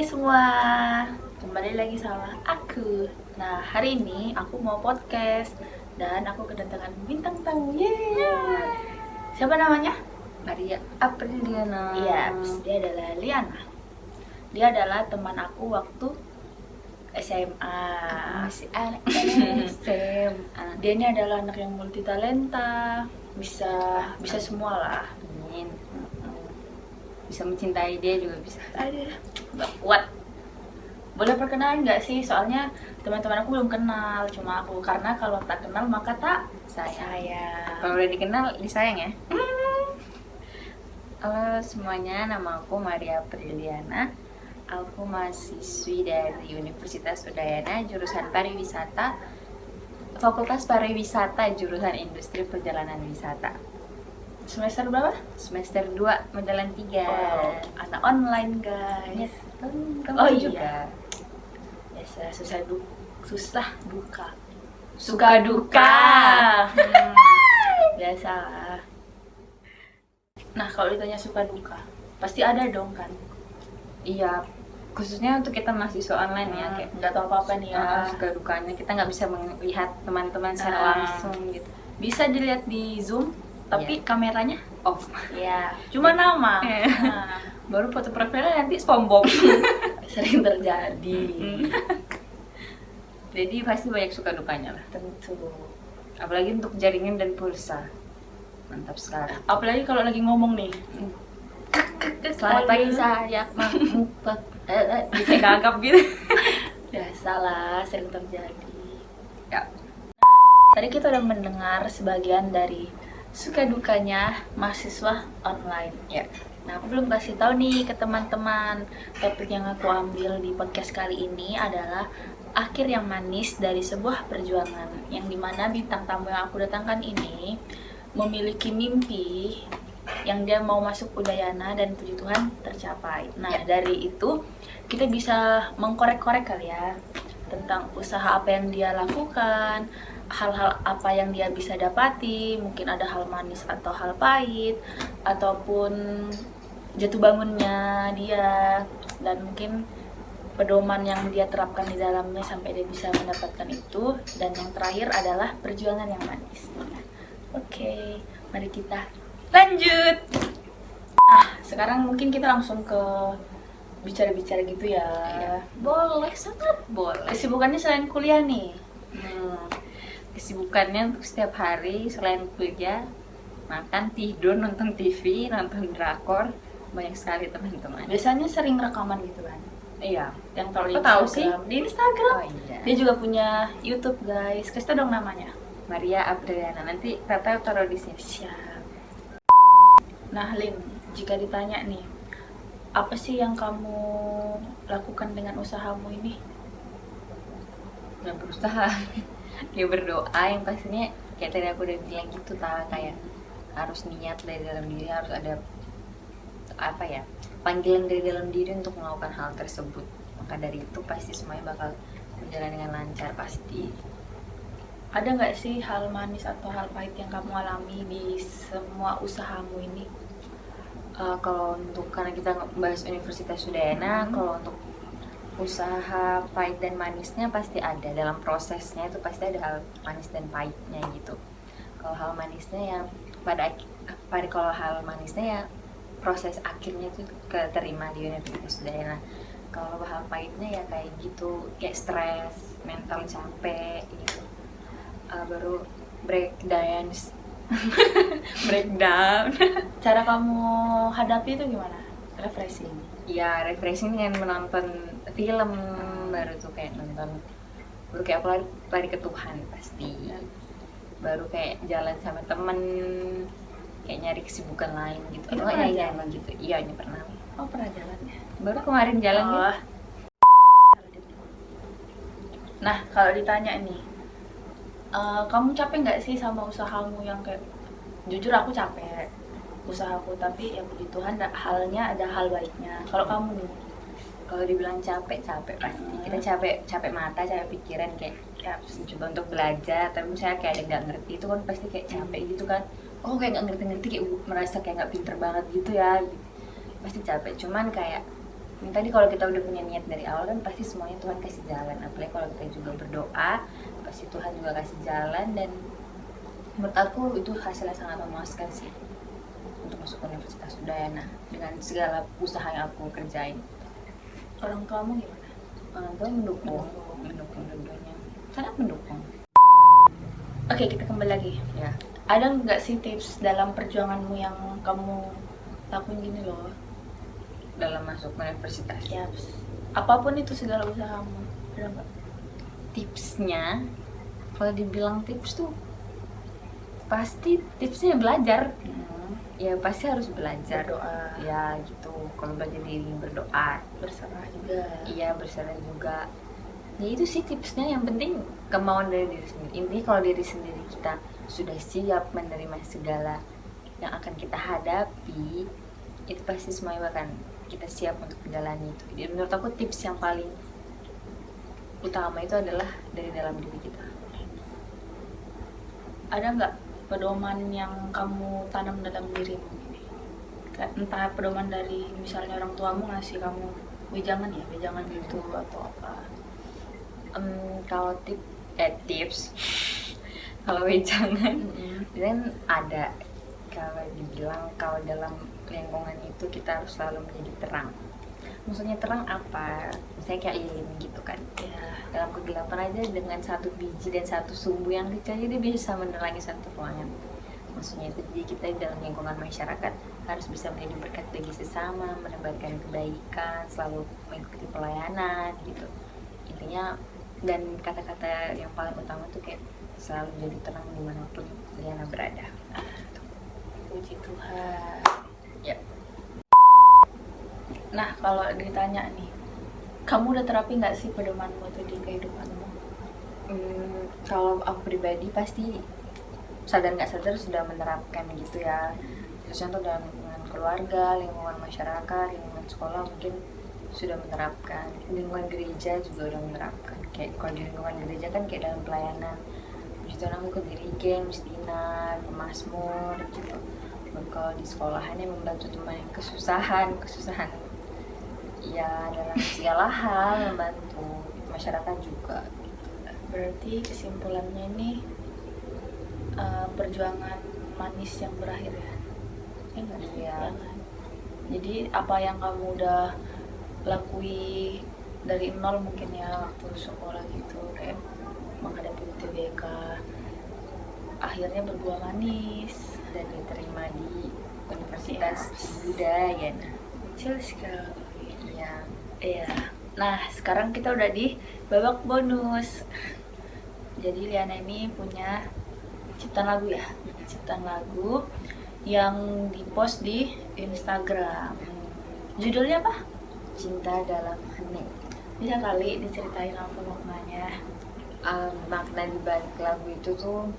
semua, kembali lagi sama aku. Nah, hari ini aku mau podcast dan aku kedatangan bintang tamu. Yeay. Siapa namanya? Maria Apriliana. Iya, dia adalah Liana. Dia adalah teman aku waktu SMA. Masih anak SMA. Dia ini adalah anak yang multi talenta, bisa semua lah. Amin. Bisa mencintai dia juga bisa. Aduh, nggak kuat. Boleh perkenalan nggak sih? Soalnya teman-teman aku belum kenal, cuma aku. Karena kalau tak kenal maka tak sayang. Kalau udah dikenal disayang ya. Halo semuanya, nama aku Maria Apriliana. Aku mahasiswi dari Universitas Udayana, jurusan pariwisata, Fakultas Pariwisata, jurusan Industri Perjalanan Wisata. Semester berapa? Semester 2, mendalam 3. Wow, anak online guys. Yes. Kamu Oh juga. iya. Biasa susah duka. Suka duka. Biasa lah. Nah, kalau ditanya suka duka, pasti ada dong kan? Iya, khususnya untuk kita mahasiswa online ya, kayak nggak tahu apa-apa nih ya. suka dukanya kita nggak bisa melihat teman-teman secara langsung gitu. Bisa dilihat di Zoom, tapi kameranya Off. ya cuma nama. Iya. Nah, Baru foto profilnya nanti SpongeBob. sering terjadi. Jadi pasti banyak suka dukanya lah. Tentu. Apalagi untuk jaringan dan pulsa. Mantap sekali. Apalagi kalau lagi ngomong nih. Selamat pagi saya Mahmud. Bisa gagap gitu. Biasalah, sering terjadi. Ya. Tadi kita udah mendengar sebagian dari suka dukanya mahasiswa online. Ya. Nah, aku belum kasih tahu nih ke teman-teman. Topik yang aku ambil di podcast kali ini adalah akhir yang manis dari sebuah perjuangan, yang dimana bintang tamu yang aku datangkan ini memiliki mimpi yang dia mau masuk Udayana dan puji Tuhan tercapai. Nah, dari itu kita bisa mengkorek-korek kali ya tentang usaha apa yang dia lakukan, hal-hal apa yang dia bisa dapati, mungkin ada hal manis atau hal pahit, ataupun jatuh bangunnya dia, dan mungkin pedoman yang dia terapkan di dalamnya sampai dia bisa mendapatkan itu. Dan yang terakhir adalah perjuangan yang manis. Oke, mari kita lanjut. Nah, sekarang mungkin kita langsung ke bicara-bicara gitu ya. Boleh, sangat boleh. Kesibukannya selain kuliah nih? Kesibukannya untuk setiap hari selain kuliah, makan, tidur, nonton TV, nonton drakor, banyak sekali teman-teman. Biasanya sering rekaman gitu kan? Iya. Yang kalau Kok tahu sih? di Instagram. Oh iya. Dia juga punya YouTube guys. Kasih tau dong namanya. Maria Apriliana. Nanti Tata taruh di sini. Siap. Nah, Lin, jika ditanya nih, apa sih yang kamu lakukan dengan usahamu ini? Nggak berusaha. Ya berdoa, yang pastinya kayak tadi aku udah bilang gitu, kayak harus niat dari dalam diri, harus ada apa ya, panggilan dari dalam diri untuk melakukan hal tersebut. Maka dari itu pasti semuanya bakal berjalan dengan lancar pasti. Ada nggak sih hal manis atau hal pahit yang kamu alami di semua usahamu ini? Kalau untuk, karena kita bahas Universitas Udayana, kalau untuk usaha pahit dan manisnya pasti ada. Dalam prosesnya itu pasti ada hal manis dan pahitnya gitu. Kalau hal manisnya ya kalau hal manisnya ya proses akhirnya itu keterima di Universitas Udayana. Kalau hal pahitnya ya kayak gitu, kayak stres, mental capek gitu. Baru breakdown. Cara kamu hadapi itu gimana? Refreshing? Ya refreshing dengan menonton film, baru tuh kayak nonton, baru kayak aku lari ke Tuhan pasti, baru kayak jalan sama temen, kayak nyari kesibukan lain gitu. Itu pernah jalan gitu? Iya, ini pernah. Oh, pernah jalan ya? Baru kemarin jalan gitu. Nah, kalau ditanya nih, kamu capek nggak sih sama usahamu yang kayak, jujur aku capek usahaku, tapi ya puji Tuhan halnya ada hal baiknya. Kalau kamu nih? Kalau dibilang capek pasti. Kita capek mata, capek pikiran, kayak coba untuk belajar, tapi misalnya kayak ada nggak ngerti itu kan pasti kayak capek gitu kan. Oh kayak nggak ngerti kayak merasa kayak nggak pinter banget gitu ya. Pasti capek. Cuman kayak Yang tadi kalau kita udah punya niat dari awal kan pasti semuanya Tuhan kasih jalan. Apalagi kalau kita juga berdoa, pasti Tuhan juga kasih jalan. Dan menurut aku itu hasilnya sangat memuaskan sih untuk masuk ke Universitas Udayana dengan segala usaha yang aku kerjain. Orang tuamu gimana? Orang tua mendukung dua-duanya, sangat mendukung. Oke, kita kembali lagi. Ya, Ada nggak sih tips dalam perjuanganmu yang kamu lakuin gini loh? dalam masuk universitas. Ya, apapun itu segala usaha kamu. Ada nggak? Tipsnya, kalau dibilang tips tuh pasti tipsnya belajar. Ya pasti harus belajar. Berdoa. Ya gitu. Kalau belajar diri berdoa. Berserah juga. Iya berserah juga. Ya itu sih tipsnya. Yang penting kemauan dari diri sendiri. Intinya kalau diri sendiri kita sudah siap menerima segala yang akan kita hadapi, itu pasti semuanya akan kita siap untuk menjalani itu. Jadi menurut aku tips yang paling utama itu adalah dari dalam diri kita. Ada nggak pedoman yang kamu tanam dalam dirimu ini? Entah pedoman dari misalnya orang tuamu ngasih kamu wejangan gitu atau apa? Kalau tips kalau wejangan dan ada, kalau dibilang kalau dalam lingkungan itu kita harus selalu menjadi terang. Maksudnya terang apa? Misalnya kayak lilin gitu kan. Ya, Dalam kegelapan aja dengan satu biji dan satu sumbu yang kecil dia bisa menerangi satu ruangan. Maksudnya itu jadi kita dalam lingkungan masyarakat harus bisa menjadi berkat bagi sesama, menebarkan kebaikan, selalu mengikuti pelayanan gitu. Intinya, dan kata-kata yang paling utama tuh kayak selalu jadi terang dimanapun Liana berada. puji Tuhan. Ya. Nah, kalau ditanya nih, kamu udah terapi nggak sih pedomanmu tuh di kehidupanmu? Kalau aku pribadi pasti sadar nggak sadar sudah menerapkan gitu ya. Khususnya tuh dalam lingkungan keluarga, lingkungan masyarakat, lingkungan sekolah mungkin sudah menerapkan. Lingkungan gereja juga udah menerapkan. Kayak kalau di lingkungan gereja kan kayak dalam pelayanan. Begitu aku ikut dirigen, misdinan, pemasmur gitu. Kalau di sekolahannya membantu teman yang kesusahan ya dalam segala hal, membantu masyarakat juga. Berarti kesimpulannya ini perjuangan manis yang berakhir ya? Enggak sih? Iya. Ya kan? Jadi apa yang kamu udah lakui dari nol mungkin ya waktu sekolah gitu, kayak menghadapi UTBK, akhirnya berbuah manis Dan diterima di Universitas Udayana. kecil sekali. Iya. Iya. Nah, sekarang kita udah di babak bonus. Jadi Liana ini punya ciptaan lagu ya, ciptaan lagu yang dipost di Instagram. Judulnya apa? Cinta dalam hening. Bisa kali diceritain apa maknanya? Makna di balik lagu itu tuh,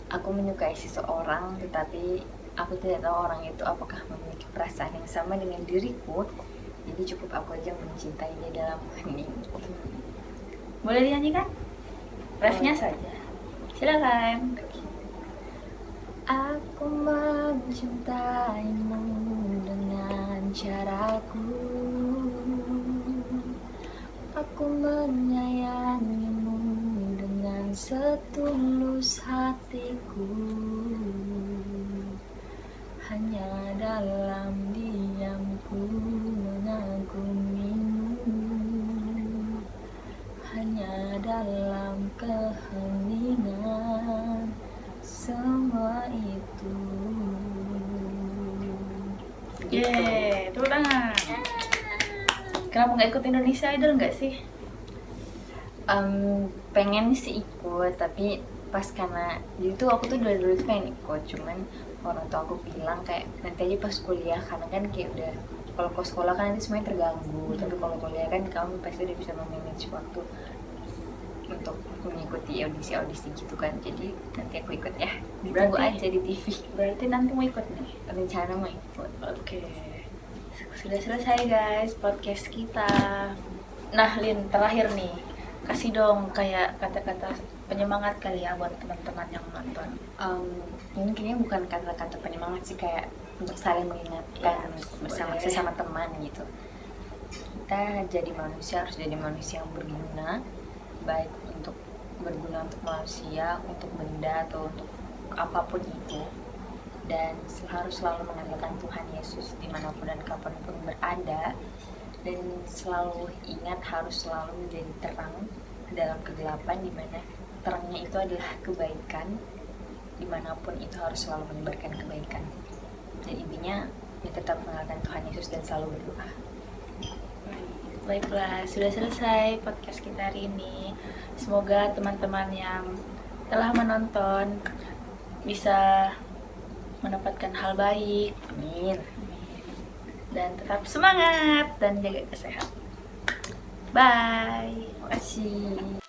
aku menyukai seseorang tetapi aku tidak tahu orang itu apakah memiliki perasaan yang sama dengan diriku. Jadi cukup aku aja mencintai dia dalam hening. Boleh dinyanyikan? Refnya saja. Silakan. Aku mencintaimu dengan caraku. Aku menyayangimu dengan setulus hatiku. Hanya dalam diamku mengagumimu. Hanya dalam keheningan semua itu. Yeay, tepuk tangan. Kenapa nggak ikut Indonesia Idol nggak sih? Pengen sih ikut, tapi pas karena jadi tuh aku tuh dari dulu tuh pengen ikut, cuman orang tua aku bilang kayak nanti aja pas kuliah, karena kan kayak udah kalau ke sekolah kan nanti semuanya terganggu, tapi kalau kuliah kan kamu pasti udah bisa memanage waktu untuk mengikuti audisi gitu kan. Jadi nanti aku ikut ya, ditunggu Berarti- aja di TV. Berarti nanti mau ikut nih. Rencana mau ikut. Oke. Sudah selesai guys podcast kita. Nah, Lin, terakhir nih. Kasih dong kayak kata-kata penyemangat kali ya buat teman-teman yang nonton. Ini kayaknya bukan kata-kata penyemangat sih, kayak untuk saling mengingatkan Iya, bersama boleh. sesama teman gitu. Kita jadi manusia harus jadi manusia yang berguna, baik untuk berguna untuk manusia, untuk benda, atau untuk apapun itu. Dan harus selalu mengandalkan Tuhan Yesus dimanapun dan kapanpun berada. Dan selalu ingat harus selalu menjadi terang dalam kegelapan, dimana terangnya itu adalah kebaikan. Dimanapun itu harus selalu menyebarkan kebaikan. Dan intinya ya tetap mengandalkan Tuhan Yesus dan selalu berdoa. Baiklah, sudah selesai podcast kita hari ini. Semoga teman-teman yang telah menonton bisa mendapatkan hal baik. Amin. Dan tetap semangat dan jaga kesehatan. Bye. Terima kasih.